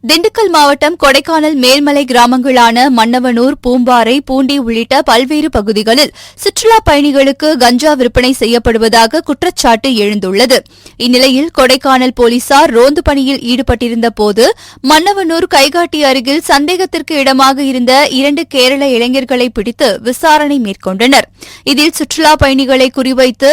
திண்டுக்கல் மாவட்டம் கொடைக்கானல் மேல்மலை கிராமங்களான மன்னவனூர், பூம்பாறை, பூண்டி உள்ளிட்ட பல்வேறு பகுதிகளில் சுற்றுலாப் பயணிகளுக்கு கஞ்சா விற்பனை செய்யப்படுவதாக குற்றச்சாட்டு எழுந்துள்ளது. இந்நிலையில் கொடைக்கானல் போலீசார் ரோந்து பணியில் ஈடுபட்டிருந்தபோது மன்னவனூர் கைகாட்டி அருகில் சந்தேகத்திற்கு இடமாக இருந்த 2 கேரள இளைஞர்களை பிடித்து விசாரணை மேற்கொண்டனர். இதில் சுற்றுலாப் பயணிகளை குறிவைத்து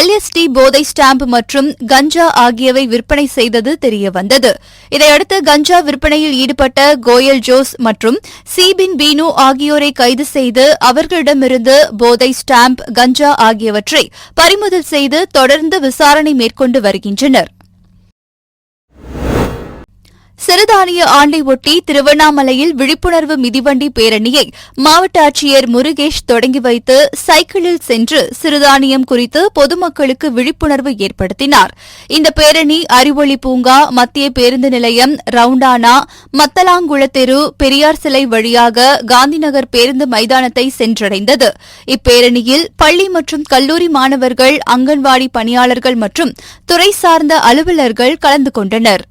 LSD போதை ஸ்டாம்ப் மற்றும் கஞ்சா ஆகியவை விற்பனை செய்தது தெரியவந்தது. இதையடுத்து கஞ்சா விற்பனையில் ஈடுபட்ட கோயல் ஜோஸ் மற்றும் சீபின் பீனு ஆகியோரை கைது செய்து அவர்களிடமிருந்து போதை ஸ்டாம்ப், கஞ்சா ஆகியவற்றை பறிமுதல் செய்து தொடர்ந்து விசாரணை மேற்கொண்டு வருகின்றனர். சிறுதானிய ஆண்டை ஒட்டி திருவண்ணாமலையில் விழிப்புணர்வு மிதிவண்டி பேரணியை மாவட்ட ஆட்சியர் முருகேஷ் தொடங்கி வைத்து சைக்கிளில் சென்று சிறுதானியம் குறித்து பொதுமக்களுக்கு விழிப்புணர்வு ஏற்படுத்தினார். இந்த பேரணி அறிவொளி பூங்கா, மத்திய பேருந்து நிலையம், ரவுண்டானா, மத்தலாங்குளத்தெரு, பெரியார் சிலை வழியாக காந்திநகர் பேருந்து மைதானத்தை சென்றடைந்தது. இப்பேரணியில் பள்ளி மற்றும் கல்லூரி மாணவர்கள், அங்கன்வாடி பணியாளர்கள் மற்றும் துறை சார்ந்த அலுவலர்கள் கலந்து கொண்டனர்.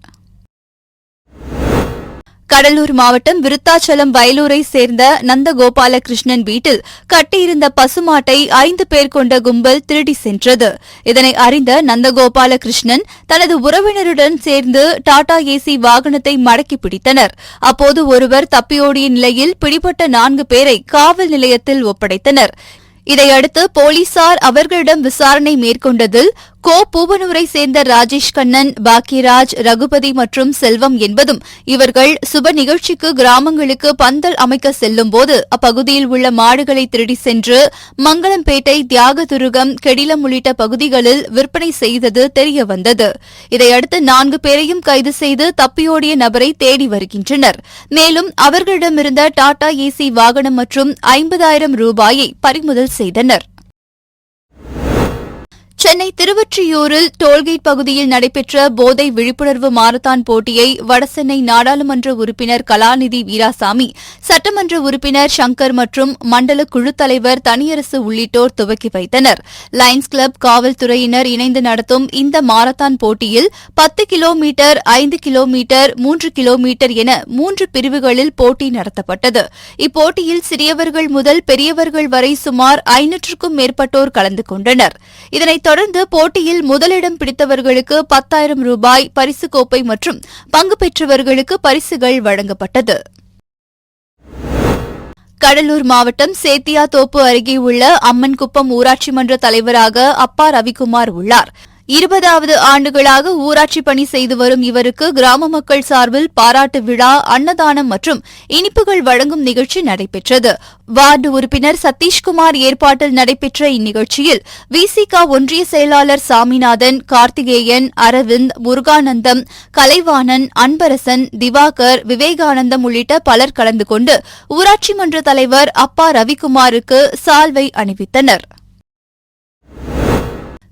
கடலூர் மாவட்டம் விருத்தாச்சலம் வயலூரை சேர்ந்த நந்தகோபாலகிருஷ்ணன் வீட்டில் கட்டியிருந்த பசுமாட்டை 5 பேர் கொண்ட கும்பல் திருடி சென்றது. இதனை அறிந்த நந்தகோபாலகிருஷ்ணன் தனது உறவினருடன் சேர்ந்து டாடா ஏசி வாகனத்தை மடக்கி பிடித்தனர். அப்போது ஒருவர் தப்பியோடிய நிலையில் பிடிபட்ட 4 பேரை காவல் நிலையத்தில் ஒப்படைத்தனர். இதையடுத்து போலீசார் அவர்களிடம் விசாரணை மேற்கொண்டதில் பூவனூரை சேர்ந்த ராஜேஷ் கண்ணன், பாக்கியராஜ், ரகுபதி மற்றும் செல்வம் என்பதும் இவர்கள் சுப நிகழ்ச்சிக்கு கிராமங்களுக்கு பந்தல் அமைக்க செல்லும்போது அப்பகுதியில் உள்ள மாடுகளை திருடி சென்று மங்களம்பேட்டை, தியாகதுருகம், கெடிலம் உள்ளிட்ட பகுதிகளில் விற்பனை செய்தது தெரியவந்தது. இதையடுத்து 4 பேரையும் கைது செய்து தப்பியோடிய நபரை தேடி வருகின்றனர். மேலும் அவர்களிடமிருந்த டாடா ஏசி வாகனம் மற்றும் 50,000 ரூபாயை பறிமுதல் செய்தனர். சென்னை திருவொற்றியூரில் டோல்கேட் பகுதியில் நடைபெற்ற போதை விழிப்புணர்வு மாரத்தான் போட்டியை வடசென்னை நாடாளுமன்ற உறுப்பினர் கலாநிதி வீராசாமி, சட்டமன்ற உறுப்பினர் சங்கர் மற்றும் மண்டல குழுத் தலைவர் தனியரசு உள்ளிட்டோர் துவக்கி வைத்தனர். லயன்ஸ் கிளப், காவல்துறையினர் இணைந்து நடத்தும் இந்த மாரத்தான் போட்டியில் 10 கிலோமீட்டர், 5 கிலோமீட்டர், 3 கிலோமீட்டர் என 3 பிரிவுகளில் போட்டி நடத்தப்பட்டது. இப்போட்டியில் சிறியவர்கள் முதல் பெரியவர்கள் வரை சுமார் 500க்கும் மேற்பட்டோர் கலந்து கொண்டனர். இதனைத் தொடர்ந்து போட்டியில் முதலிடம் பிடித்தவர்களுக்கு 10,000 ரூபாய் பரிசுக் கோப்பை மற்றும் பங்கு பெற்றவர்களுக்கு பரிசுகள் வழங்கப்பட்டது. கடலூர் மாவட்டம் சேத்தியாத்தோப்பு அருகே உள்ள அம்மன்குப்பம் ஊராட்சி மன்ற தலைவராக அப்பா ரவிக்குமார் உள்ளார். 20வது ஆண்டுகளாக ஊராட்சி பணி செய்து வரும் இவருக்கு கிராம மக்கள் சார்பில் பாராட்டு விழா, அன்னதானம் மற்றும் இனிப்புகள் வழங்கும் நிகழ்ச்சி நடைபெற்றது. வார்டு உறுப்பினர் சதீஷ்குமார் ஏற்பாட்டில் நடைபெற்ற இந்நிகழ்ச்சியில் விசிக ஒன்றிய செயலாளர் சாமிநாதன், கார்த்திகேயன், அரவிந்த், முருகானந்தம், கலைவாணன், அன்பரசன், திவாகர், விவேகானந்தம் உள்ளிட்ட பலர் கலந்து கொண்டு ஊராட்சி மன்ற தலைவர் அப்பா ரவிக்குமாருக்கு சால்வை அணிவித்தனர்.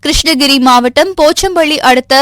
கிருஷ்ணகிரி மாவட்டம் போச்சம்பள்ளி அடுத்த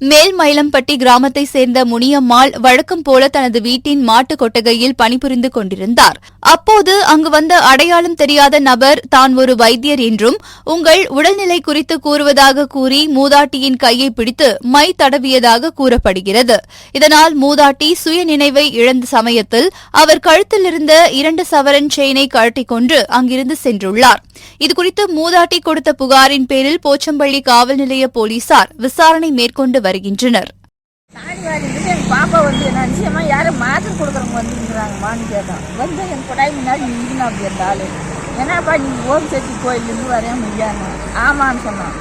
மேல்மயிலம்பட்டி கிராமத்தைச் சேர்ந்த முனியம்மாள் வழக்கம் போல தனது வீட்டின் மாட்டுக் கொட்டகையில் பணிபுரிந்து கொண்டிருந்தார். அப்போது அங்கு வந்த அடையாளம் தெரியாத நபர் தான் ஒரு வைத்தியர் என்றும் உங்கள் உடல்நிலை குறித்து கூறுவதாக கூறி மூதாட்டியின் கையை பிடித்து மை தடவியதாக கூறப்படுகிறது. இதனால் மூதாட்டி சுய நினைவை இழந்த சமயத்தில் அவர் கழுத்தில் இருந்த 2 சவரன் செயினை கழட்டிக் கொண்டு அங்கிருந்து சென்றுள்ளார். இதுகுறித்து மூதாட்டி கொடுத்த புகாரின் பேரில் போச்சம்பள்ளி காவல் நிலைய போலீசார் விசாரணை மேற்கொண்டு வருகின்றனர். பாப்பா நிச்சயமா யாரும் மாதம் கொடுக்குறவங்க வந்துருக்குறாங்கம்மான்னு கேட்டான். என் கொடாய் முன்னாடி நின்று அப்படி இருந்தாலும் என்னப்பா நீ ஓம் சக்தி கோயிலேருந்து வரைய முடியாது. ஆமான்னு சொன்னான்.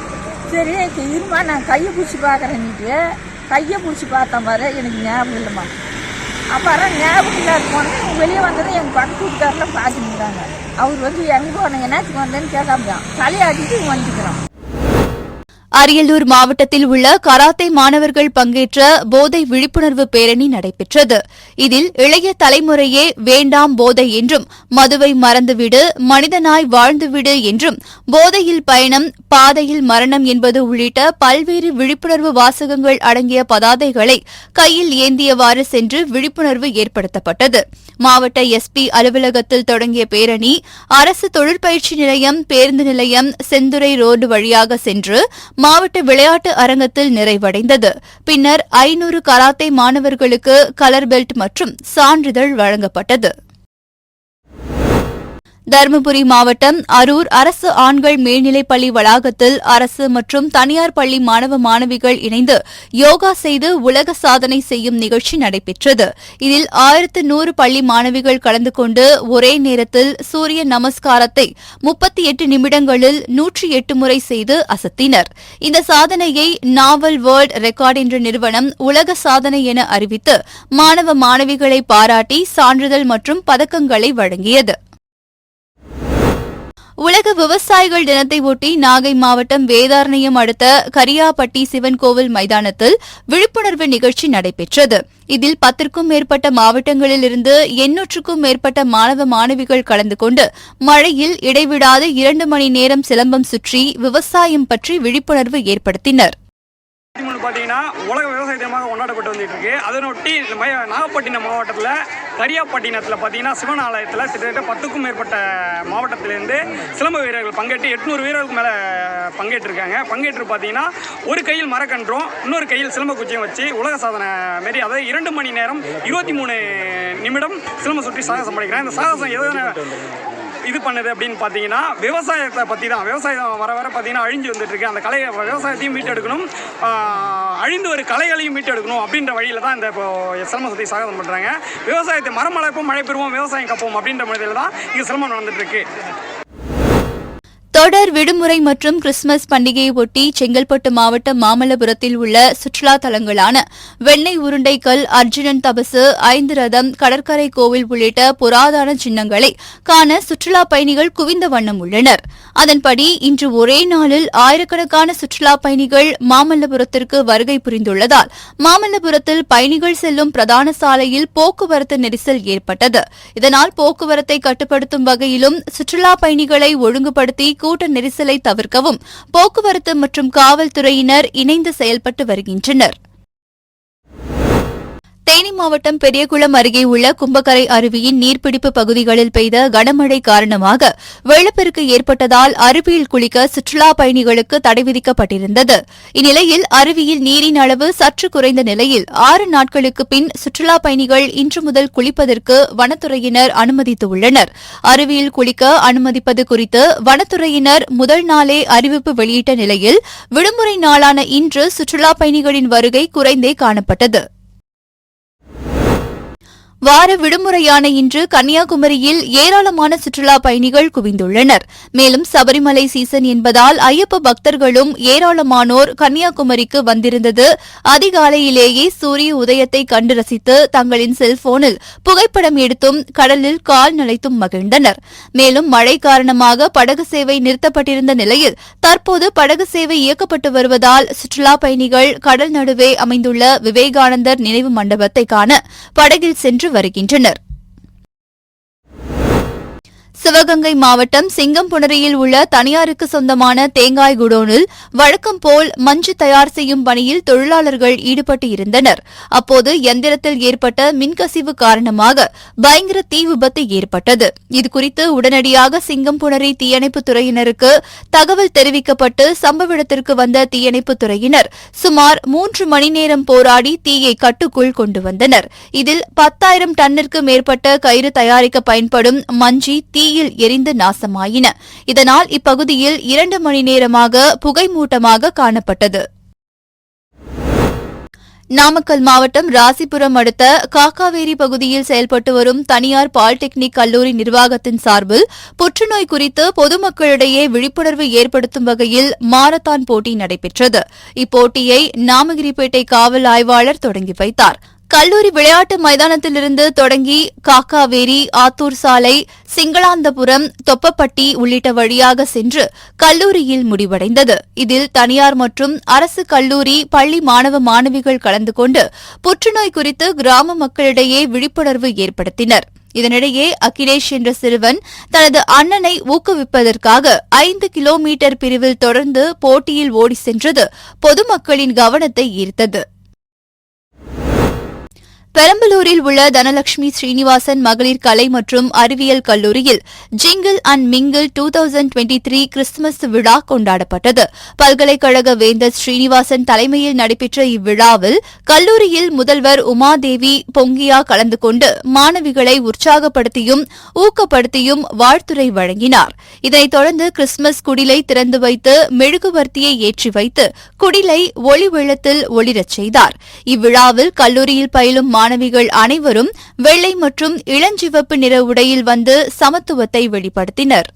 சரி இருமா நான் கையை பிடிச்சி பார்க்குறேன். நீட்டு கையை பிடிச்சி பார்த்தேன் பாரு, எனக்கு ஞாபகம் இல்லைம்மா. அப்புறம் ஞாபகம் இல்லாத போனேன். வெளியே வந்ததும் எங்கள் பக்கத்து வீட்டுக்காரெல்லாம் பார்த்துருக்குறாங்க. அவர் எங்கே போனேன், என்னாச்சுக்கு வந்தேன்னு கேட்காமதான் தலையாட்டிட்டு வந்துக்கிறான். அரியலூர் மாவட்டத்தில் உள்ள கராத்தே மாணவர்கள் பங்கேற்ற போதை விழிப்புணர்வு பேரணி நடைபெற்றது. இதில் இளைய தலைமுறையே வேண்டாம் போதை என்றும், மதுவை மறந்துவிடு, மனிதனாய் வாழ்ந்துவிடு என்றும், போதையில் பயணம், பாதையில் மரணம் என்பது உள்ளிட்ட பல்வேறு விழிப்புணர்வு வாசகங்கள் அடங்கிய பதாதைகளை கையில் ஏந்தியவாறு சென்று விழிப்புணர்வு ஏற்படுத்தப்பட்டது. மாவட்ட SP அலுவலகத்தில் தொடங்கிய பேரணி அரசு தொழிற்பயிற்சி நிலையம், பேருந்து நிலையம், செந்துறை ரோடு வழியாக சென்று மாவட்ட விளையாட்டு அரங்கத்தில் நிறைவடைந்தது. பின்னர் 500 கராத்தே மாணவர்களுக்கு கலர் பெல்ட் மற்றும் சான்றிதழ் வழங்கப்பட்டது. தருமபுரி மாவட்டம் அரூர் அரசு ஆண்கள் மேல்நிலைப்பள்ளி வளாகத்தில் அரசு மற்றும் தனியார் பள்ளி மாணவ மாணவிகள் இணைந்து யோகா செய்து உலக சாதனை செய்யும் நிகழ்ச்சி நடைபெற்றது. இதில் 1100 பள்ளி மாணவிகள் கலந்து கொண்டு ஒரே நேரத்தில் சூரிய நமஸ்காரத்தை 38 நிமிடங்களில் 108 முறை செய்து அசத்தினர். இந்த சாதனையை நாவல் வேர்ல்ட் ரெக்கார்ட் என்ற நிறுவனம் உலக சாதனை என அறிவித்து மாணவ மாணவிகளை பாராட்டி சான்றிதழ் மற்றும் பதக்கங்களை வழங்கியது. உலக விவசாயிகள் தினத்தை ஒட்டி நாகை மாவட்டம் வேதாரண்யம் அடுத்த கரியாப்பட்டி சிவன் கோவில் மைதானத்தில் விழிப்புணர்வு நிகழ்ச்சி நடைபெற்றது. இதில் 10க்கும் மேற்பட்ட மாவட்டங்களில் இருந்து 800க்கும் மேற்பட்ட மாணவ மாணவிகள் கலந்து கொண்டு மழையில் இடைவிடாது 2 மணி நேரம் சிலம்பம் சுற்றி விவசாயம் பற்றி விழிப்புணர்வு ஏற்படுத்தினர். பார்த்தீங்கன்னா உலக விவசாய தினமாக கொண்டாடப்பட்டு வந்துட்டு இருக்கு. அதனொட்டி நாகப்பட்டினம் மாவட்டத்தில் கரியாப்பட்டினத்தில் பார்த்தீங்கன்னா சிவன் ஆலயத்தில் கிட்டத்தட்ட 10க்கும் மேற்பட்ட மாவட்டத்திலேருந்து சிலம்ப வீரர்கள் பங்கேற்று 800 வீரர்களுக்கு மேலே பங்கேற்றிருக்காங்க. பங்கேற்று பார்த்தீங்கன்னா ஒரு கையில் மரக்கன்றும் இன்னொரு கையில் சிலம்ப குச்சியும் வச்சு உலக சாதனை மாரி, அதாவது 2 மணி நேரம் 23 நிமிடம் சிலம்ப சுற்றி சாகசம் பண்ணிக்கிறேன். இந்த சாகசம் எதனா இது பண்ணுது அப்படின்னு பார்த்தீங்கன்னா விவசாயத்தை பற்றி தான். விவசாயம் வர வர பார்த்தீங்கன்னா அழிஞ்சு வந்துட்டு இருக்கு. அந்த கலையை விவசாயத்தையும் மீட்டெடுக்கணும், அழிந்து ஒரு கலைகளையும் மீட்டெடுக்கணும் அப்படின்ற வழியில் தான் இந்த இப்போ சிலம்பம் சுற்றி சாகசம் பண்ணுறாங்க. விவசாயத்தை மரம் வளர்ப்போம் மழை பெறுவோம் விவசாயம் காப்போம் அப்படின்ற முறையில் தான் இங்கே சிலம்பம் நடந்துட்டு இருக்கு. தொடர் விடுமுறை மற்றும் கிறிஸ்துமஸ் பண்டிகையை ஒட்டி செங்கல்பட்டு மாவட்டம் மாமல்லபுரத்தில் உள்ள சுற்றுலா தலங்களான வெண்ணெய் உருண்டைக்கல், அர்ஜுனன் தபசு, 5 ரதம், கடற்கரை கோவில் உள்ளிட்ட புராதன சின்னங்களை காண சுற்றுலா பயணிகள் குவிந்த வண்ணம் உள்ளனர். அதன்படி இன்று ஒரே நாளில் ஆயிரக்கணக்கான சுற்றுலா பயணிகள் மாமல்லபுரத்திற்கு வருகை புரிந்துள்ளதால் மாமல்லபுரத்தில் பயணிகள் செல்லும் பிரதான சாலையில் போக்குவரத்து நெரிசல் ஏற்பட்டது. இதனால் போக்குவரத்தை கட்டுப்படுத்தும் வகையிலும் சுற்றுலா பயணிகளை ஒழுங்குபடுத்தி கூட்ட நெரிசலை தவிர்க்கவும் போக்குவரத்து மற்றும் காவல்துறையினர் இணைந்து செயல்பட்டு வருகின்றனர். தேனி மாவட்டம் பெரியகுளம் அருகே உள்ள கும்பக்கரை அருவியின் நீர்பிடிப்பு பகுதிகளில் பெய்த கனமழை காரணமாக வெள்ளப்பெருக்கு ஏற்பட்டதால் அருவியில் குளிக்க சுற்றுலா பயணிகளுக்கு தடை விதிக்கப்பட்டிருந்தது. இந்நிலையில் அருவியில் நீரின் அளவு சற்று குறைந்த நிலையில் 6 நாட்களுக்கு பின் சுற்றுலா பயணிகள் இன்று முதல் குளிப்பதற்கு வனத்துறையினர் அனுமதித்துள்ளனர். அருவியில் குளிக்க அனுமதிப்பது குறித்து வனத்துறையினர் முதல் நாளே அறிவிப்பு வெளியிட்ட நிலையில் விடுமுறை நாளான இன்று சுற்றுலா பயணிகளின் வருகை குறைந்தே காணப்பட்டது. வார விடுமுறையான இன்று கன்னியாகுமரியில் ஏராளமான சுற்றுலா பயணிகள் குவிந்துள்ளனர். மேலும் சபரிமலை சீசன் என்பதால் ஐயப்ப பக்தர்களும் ஏராளமானோர் கன்னியாகுமரிக்கு வந்திருந்தது. அதிகாலையிலேயே சூரிய உதயத்தை கண்டு ரசித்து தங்களின் செல்போனில் புகைப்படம் எடுத்தும் கடலில் கால் நனைத்தும் மகிழ்ந்தனர். மேலும் மழை காரணமாக படகு சேவை நிறுத்தப்பட்டிருந்த நிலையில் தற்போது படகு சேவை இயக்கப்பட்டு வருவதால் சுற்றுலா பயணிகள் கடல் நடுவே அமைந்துள்ள விவேகானந்தர் நினைவு மண்டபத்தை காண படகில் சென்று வருகின்றனர். சிவகங்கை மாவட்டம் சிங்கம்புணரியில் உள்ள தனியாருக்கு சொந்தமான தேங்காய் குடோனில் வழக்கம் போல் மஞ்சு தயார் செய்யும் பணியில் தொழிலாளர்கள் ஈடுபட்டு இருந்தனர். அப்போது எந்திரத்தில் ஏற்பட்ட மின்கசிவு காரணமாக பயங்கர தீ விபத்து ஏற்பட்டது. இதுகுறித்து உடனடியாக சிங்கம்புணரி தீயணைப்புத் துறையினருக்கு தகவல் தெரிவிக்கப்பட்டு சம்பவ இடத்திற்கு வந்த தீயணைப்புத் துறையினர் சுமார் 3 மணி நேரம் போராடி தீயை கட்டுக்குள் கொண்டு வந்தனர். இதில் 10,000 டன்னிற்கு மேற்பட்ட கயிறு தயாரிக்க பயன்படும் மஞ்சி தீயில் எரிந்து நாசமாயின. இதனால் இப்பகுதியில் 2 மணி நேரமாக புகைமூட்டமாக காணப்பட்டது. நாமக்கல் மாவட்டம் ராசிபுரம் அடுத்த காக்காவேரி பகுதியில் செயல்பட்டு வரும் தனியார் பாலிடெக்னிக் கல்லூரி நிர்வாகத்தின் சார்பில் புற்றுநோய் குறித்து பொதுமக்களிடையே விழிப்புணர்வு ஏற்படுத்தும் வகையில் மாரத்தான் போட்டி நடைபெற்றது. இப்போட்டியை நாமகிரிப்பேட்டை காவல் ஆய்வாளர் தொடங்கி வைத்தார். கல்லூரி விளையாட்டு மைதானத்திலிருந்து தொடங்கி காக்காவேரி, ஆத்தூர் சாலை, சிங்களாந்தபுரம், தொப்பப்பட்டி உள்ளிட்ட வழியாக சென்று கல்லூரியில் முடிவடைந்தது. இதில் தனியார் மற்றும் அரசு கல்லூரி பள்ளி மாணவ மாணவிகள் கலந்து கொண்டு புற்றுநோய் குறித்து கிராம மக்களிடையே விழிப்புணர்வு ஏற்படுத்தினர். இதனிடையே அகிலேஷ் என்ற சிறுவன் தனது அண்ணனை ஊக்குவிப்பதற்காக 5 கிலோமீட்டர் பிரிவில் தொடர்ந்து போட்டியில் ஓடி சென்றது பொதுமக்களின் கவனத்தை ஈர்த்தது. பெரம்பலூரில் உள்ள தனலட்சுமி ஸ்ரீனிவாசன் மகளிர் கலை மற்றும் அறிவியல் கல்லூரியில் ஜிங்கிள் அண்ட் மிங்கிள் 2023 கிறிஸ்துமஸ் விழா கொண்டாடப்பட்டது. பல்கலைக்கழக வேந்தர் ஸ்ரீனிவாசன் தலைமையில் நடைபெற்ற இவ்விழாவில் கல்லூரியில் முதல்வர் உமாதேவி பொங்கியா கலந்து கொண்டு மாணவிகளை உற்சாகப்படுத்தியும் ஊக்கப்படுத்தியும் வாழ்த்துரை வழங்கினார். இதனைத் தொடர்ந்து கிறிஸ்துமஸ் குடிலை திறந்து வைத்து மெழுகுவர்த்தியை ஏற்றி வைத்து குடிலை ஒளி வெள்ளத்தில் ஒளிரச் செய்தார். இவ்விழாவில் கல்லூரியில் பயிலும் மாணவிகள் அனைவரும் வெள்ளை மற்றும் இளஞ்சிவப்பு நிற உடையில் வந்து சமத்துவத்தை வெளிப்படுத்தினர்.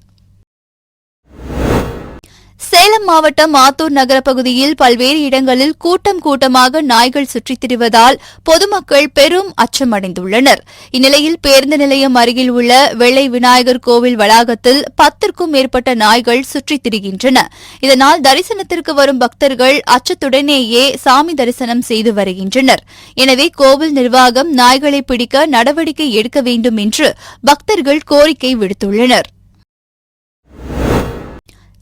சேலம் மாவட்டம் ஆத்தூர் நகர பகுதியில் பல்வேறு இடங்களில் கூட்டம் கூட்டமாக நாய்கள் சுற்றித் திரிவதால் பொதுமக்கள் பெரும் அச்சமடைந்துள்ளனர். இந்நிலையில் பேருந்து நிலையம் அருகில் உள்ள வெள்ளை விநாயகர் கோவில் வளாகத்தில் 10க்கும் மேற்பட்ட நாய்கள் சுற்றித் திரிகின்றன. இதனால் தரிசனத்திற்கு வரும் பக்தர்கள் அச்சத்துடனேயே சாமி தரிசனம் செய்து வருகின்றனர். எனவே கோவில் நிர்வாகம் நாய்களை பிடிக்க நடவடிக்கை எடுக்க வேண்டும் என்று பக்தர்கள் கோரிக்கை விடுத்துள்ளனர்.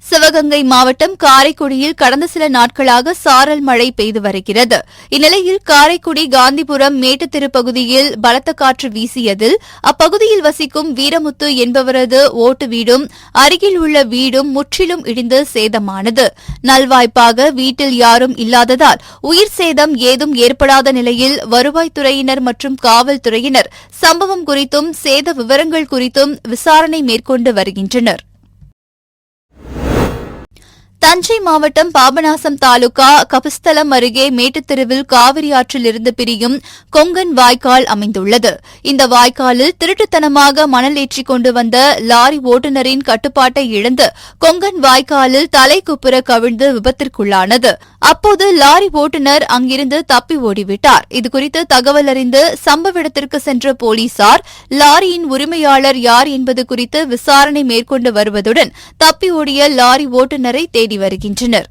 சிவகங்கை மாவட்டம் காரைக்குடியில் கடந்த சில நாட்களாக சாரல் மழை பெய்து வருகிறது. இந்நிலையில் காரைக்குடி காந்திபுரம் மேட்டுத்தெரு பகுதியில் பலத்த காற்று வீசியதில் அப்பகுதியில் வசிக்கும் வீரமுத்து என்பவரது ஓட்டு வீடும் அருகில் உள்ள வீடும் முற்றிலும் இடிந்து சேதமானது. நல்வாய்ப்பாக வீட்டில் யாரும் இல்லாததால் உயிர் சேதம் ஏதும் ஏற்படாத நிலையில் வருவாய்த்துறையினர் மற்றும் காவல்துறையினர் சம்பவம் குறித்தும் சேத விவரங்கள் குறித்தும் விசாரணை மேற்கொண்டு வருகின்றனர். தஞ்சை மாவட்டம் பாபநாசம் தாலுகா கபிஸ்தலம் அருகே மேட்டுத்தெருவில் காவிரி ஆற்றில் இருந்து பிரியும் கொங்கன் வாய்க்கால் அமைந்துள்ளது. இந்த வாய்க்காலில் திருட்டுத்தனமாக மணல் ஏற்றிக் கொண்டு வந்த லாரி ஓட்டுநரின் கட்டுப்பாட்டை இழந்து கொங்கன் வாய்க்காலில் தலைக்குப்புற கவிழ்ந்து விபத்திற்குள்ளானது. அப்போது லாரி ஓட்டுநர் அங்கிருந்து தப்பி ஓடிவிட்டார். இதுகுறித்து தகவல் அறிந்து சம்பவ இடத்திற்கு சென்ற போலீசார் லாரியின் உரிமையாளர் யார் என்பது குறித்து விசாரணை மேற்கொண்டு வருவதுடன் தப்பி ஓடிய லாரி ஓட்டுநரை தேடி வருகின்றனர்.